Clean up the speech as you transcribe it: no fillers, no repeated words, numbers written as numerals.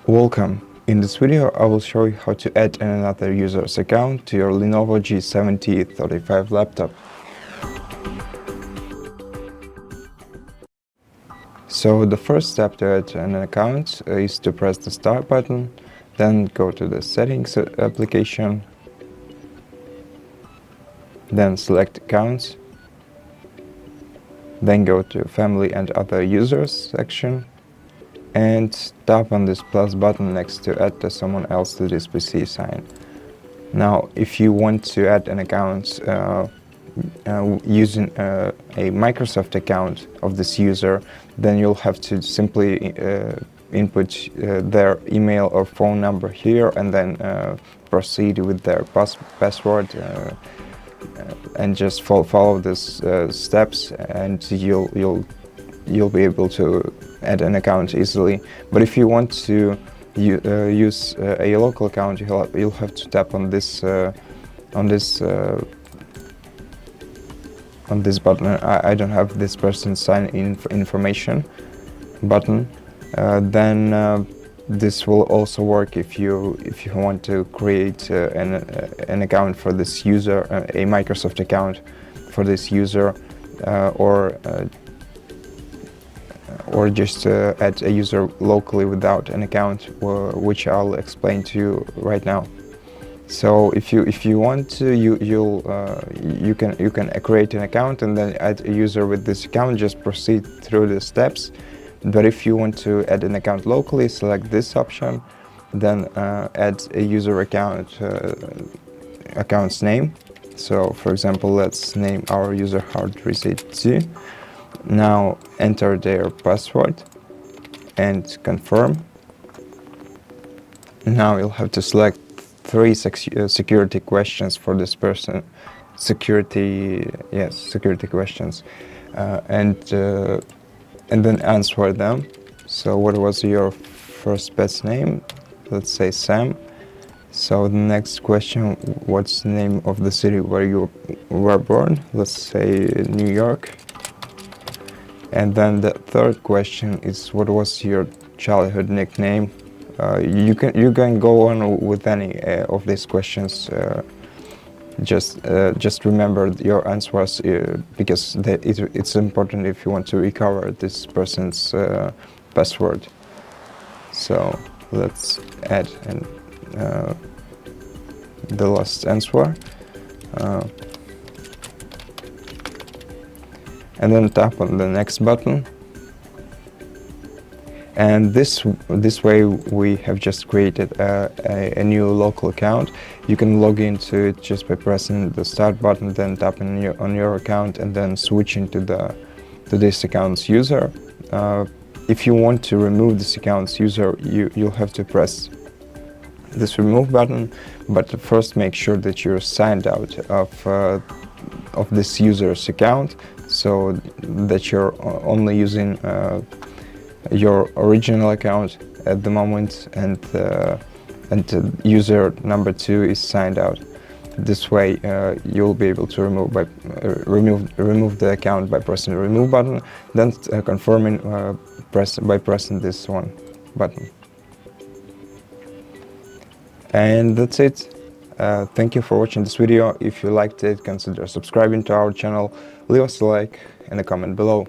Welcome. In this video I will show you how to add another user's account to your LENOVO G70-35 laptop. So the first step to add an account is to press the Start button, then go to the Settings application, then select Accounts, then go to Family and Other Users section, and tap on this plus button next to add someone else to this PC sign. Now, if you want to add an account using a Microsoft account of this user, then you'll have to simply input their email or phone number here, and then proceed with their password and just follow these steps, and you'll be able to add an account easily. But if you want to use a local account, you'll have to tap on this button. I don't have this person's sign in information button. Then this will also work if you want to create an account for this user, a Microsoft account for this user, or just add a user locally without an account, which I'll explain to you right now. So if you want to, you can create an account and then add a user with this account. Just proceed through the steps. But if you want to add an account locally, select this option, then add a user account's name. So for example, let's name our user HardReset.Info. Now enter their password and confirm. Now you'll have to select 3 security questions for this person. Security questions, and then answer them. So what was your first pet's name? Let's say Sam. So the next question, what's the name of the city where you were born? Let's say New York. And then the third question is, what was your childhood nickname? You can go on with any of these questions. Just remember your answers, because it's important if you want to recover this person's password. So let's add the last answer, and then tap on the next button. And this way we have just created a new local account. You can log into it just by pressing the Start button, then tapping on your account, and then switching to this account's user. If you want to remove this account's user, you'll have to press this Remove button. But first, make sure that you're signed out of this user's account, so that you're only using your original account at the moment, and user number 2 is signed out. This way you'll be able to remove the account by pressing the Remove button, then confirming by pressing this one button. And that's it. Thank you for watching this video. If you liked it, consider subscribing to our channel, leave us a like and a comment below.